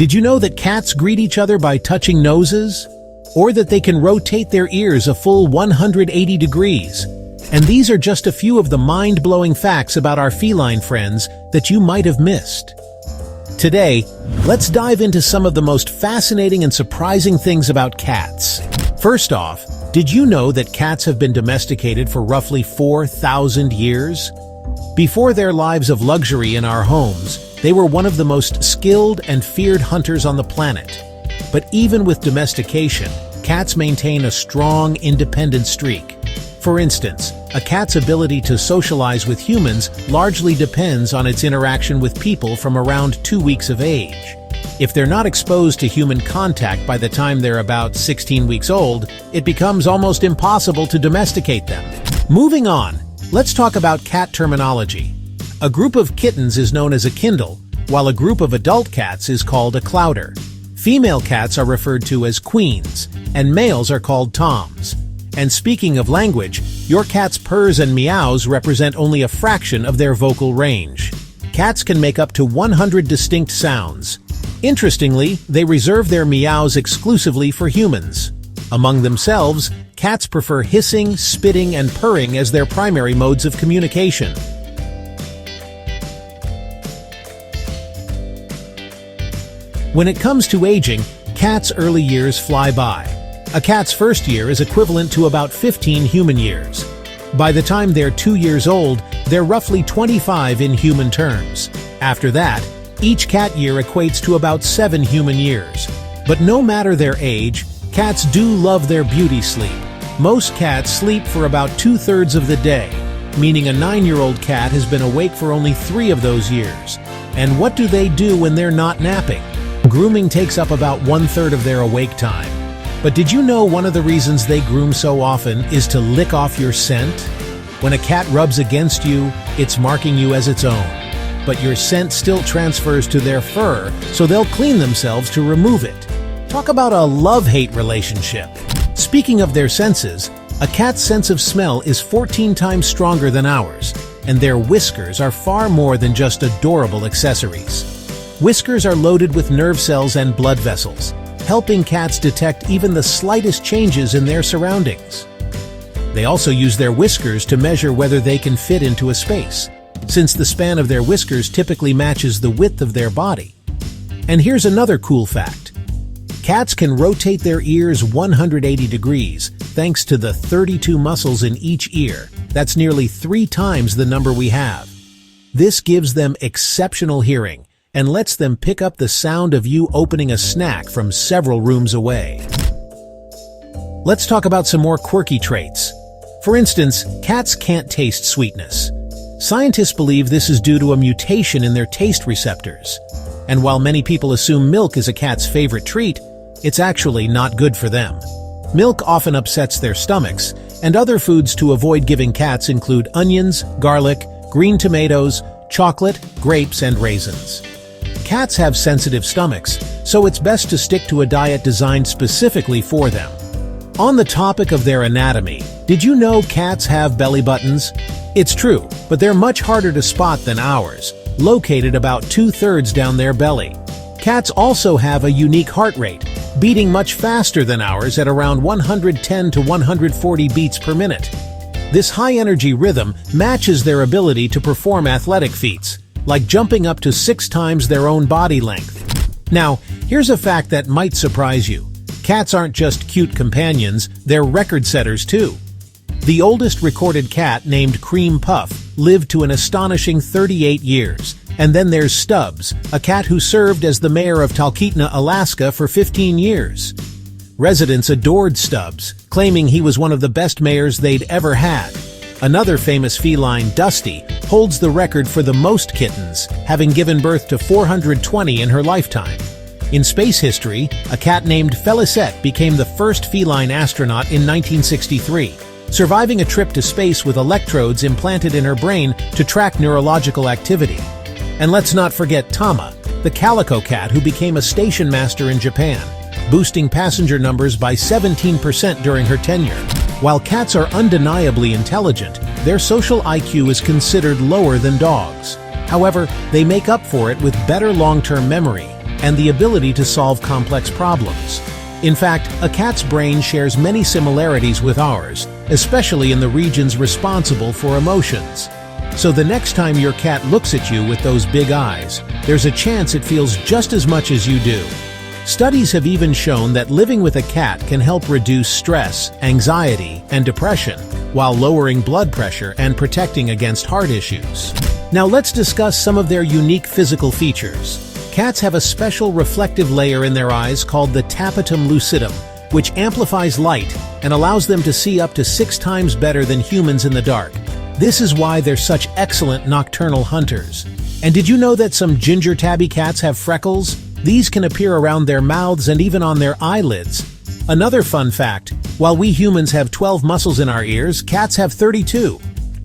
Did you know that cats greet each other by touching noses? Or that they can rotate their ears a full 180 degrees? And these are just a few of the mind-blowing facts about our feline friends that you might have missed. Today, let's dive into some of the most fascinating and surprising things about cats. First off, did you know that cats have been domesticated for roughly 4,000 years? Before their lives of luxury in our homes, they were one of the most skilled and feared hunters on the planet. But even with domestication, cats maintain a strong, independent streak. For instance, a cat's ability to socialize with humans largely depends on its interaction with people from around 2 weeks of age. If they're not exposed to human contact by the time they're about 16 weeks old, it becomes almost impossible to domesticate them. Moving on, let's talk about cat terminology. A group of kittens is known as a kindle, while a group of adult cats is called a clouder. Female cats are referred to as queens, and males are called toms. And speaking of language, your cat's purrs and meows represent only a fraction of their vocal range. Cats can make up to 100 distinct sounds. Interestingly, they reserve their meows exclusively for humans. Among themselves, cats prefer hissing, spitting, and purring as their primary modes of communication. When it comes to aging, cats' early years fly by. A cat's first year is equivalent to about 15 human years. By the time they're 2 years old, they're roughly 25 in human terms. After that, each cat year equates to about 7 human years. But no matter their age, cats do love their beauty sleep. Most cats sleep for about 2/3 of the day, meaning a 9-year-old cat has been awake for only 3 of those years. And what do they do when they're not napping? Grooming takes up about 1/3 of their awake time. But did you know one of the reasons they groom so often is to lick off your scent? When a cat rubs against you, it's marking you as its own. But your scent still transfers to their fur, so they'll clean themselves to remove it. Talk about a love-hate relationship. Speaking of their senses, a cat's sense of smell is 14 times stronger than ours, and their whiskers are far more than just adorable accessories. Whiskers are loaded with nerve cells and blood vessels, helping cats detect even the slightest changes in their surroundings. They also use their whiskers to measure whether they can fit into a space, since the span of their whiskers typically matches the width of their body. And here's another cool fact. Cats can rotate their ears 180 degrees thanks to the 32 muscles in each ear. That's nearly 3 times the number we have. This gives them exceptional hearing and lets them pick up the sound of you opening a snack from several rooms away. Let's talk about some more quirky traits. For instance, cats can't taste sweetness. Scientists believe this is due to a mutation in their taste receptors. And while many people assume milk is a cat's favorite treat, it's actually not good for them. Milk often upsets their stomachs, and other foods to avoid giving cats include onions, garlic, green tomatoes, chocolate, grapes, and raisins. Cats have sensitive stomachs, so it's best to stick to a diet designed specifically for them. On the topic of their anatomy, did you know cats have belly buttons? It's true, but they're much harder to spot than ours, located about 2/3 down their belly. Cats also have a unique heart rate, beating much faster than ours at around 110 to 140 beats per minute. This high-energy rhythm matches their ability to perform athletic feats, like jumping up to 6 times their own body length. Now, here's a fact that might surprise you. Cats aren't just cute companions, they're record setters too. The oldest recorded cat, named Cream Puff, lived to an astonishing 38 years. And then there's Stubbs, a cat who served as the mayor of Talkeetna, Alaska for 15 years. Residents adored Stubbs, claiming he was one of the best mayors they'd ever had. Another famous feline, Dusty, holds the record for the most kittens, having given birth to 420 in her lifetime. In space history, a cat named Felicette became the first feline astronaut in 1963, surviving a trip to space with electrodes implanted in her brain to track neurological activity. And let's not forget Tama, the calico cat who became a station master in Japan, boosting passenger numbers by 17% during her tenure. While cats are undeniably intelligent, their social IQ is considered lower than dogs. However, they make up for it with better long-term memory, and the ability to solve complex problems. In fact, a cat's brain shares many similarities with ours, especially in the regions responsible for emotions. So the next time your cat looks at you with those big eyes, there's a chance it feels just as much as you do. Studies have even shown that living with a cat can help reduce stress, anxiety, and depression, while lowering blood pressure and protecting against heart issues. Now let's discuss some of their unique physical features. Cats have a special reflective layer in their eyes called the tapetum lucidum, which amplifies light and allows them to see up to 6 times better than humans in the dark. This is why they're such excellent nocturnal hunters. And did you know that some ginger tabby cats have freckles? These can appear around their mouths and even on their eyelids. Another fun fact, while we humans have 12 muscles in our ears, cats have 32.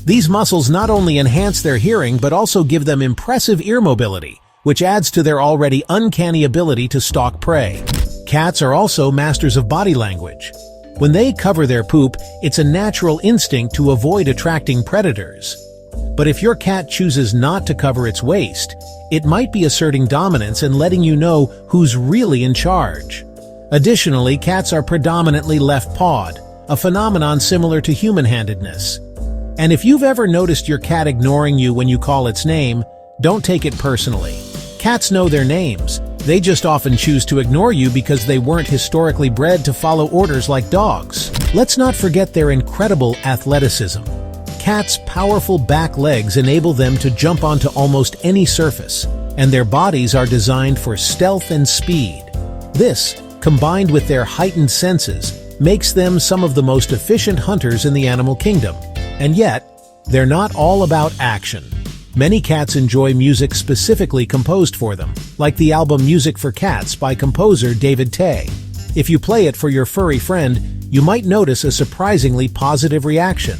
These muscles not only enhance their hearing but also give them impressive ear mobility, which adds to their already uncanny ability to stalk prey. Cats are also masters of body language. When they cover their poop, it's a natural instinct to avoid attracting predators. But if your cat chooses not to cover its waist, it might be asserting dominance and letting you know who's really in charge. Additionally, cats are predominantly left-pawed, a phenomenon similar to human-handedness. And if you've ever noticed your cat ignoring you when you call its name, don't take it personally. Cats know their names. They just often choose to ignore you because they weren't historically bred to follow orders like dogs. Let's not forget their incredible athleticism. Cats' powerful back legs enable them to jump onto almost any surface, and their bodies are designed for stealth and speed. This, combined with their heightened senses, makes them some of the most efficient hunters in the animal kingdom. And yet, they're not all about action. Many cats enjoy music specifically composed for them, like the album Music for Cats by composer David Tay. If you play it for your furry friend, you might notice a surprisingly positive reaction.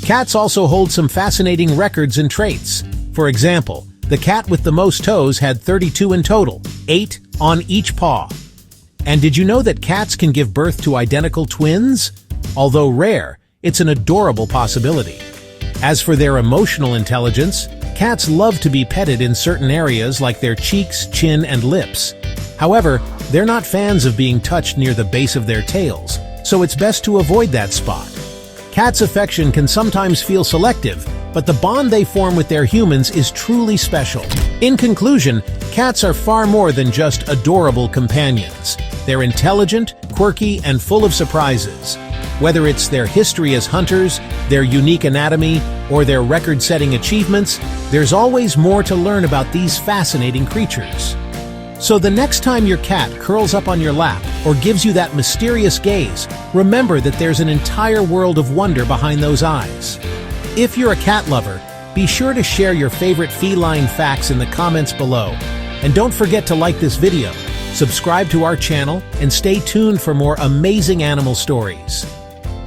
Cats also hold some fascinating records and traits. For example, the cat with the most toes had 32 in total, 8 on each paw. And did you know that cats can give birth to identical twins? Although rare, it's an adorable possibility. As for their emotional intelligence, cats love to be petted in certain areas like their cheeks, chin, and lips. However, they're not fans of being touched near the base of their tails, so it's best to avoid that spot. Cats' affection can sometimes feel selective, but the bond they form with their humans is truly special. In conclusion, cats are far more than just adorable companions. They're intelligent, quirky, and full of surprises. Whether it's their history as hunters, their unique anatomy, or their record-setting achievements, there's always more to learn about these fascinating creatures. So the next time your cat curls up on your lap or gives you that mysterious gaze, remember that there's an entire world of wonder behind those eyes. If you're a cat lover, be sure to share your favorite feline facts in the comments below. And don't forget to like this video, subscribe to our channel, and stay tuned for more amazing animal stories.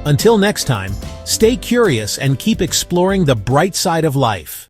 Until next time, stay curious and keep exploring the bright side of life.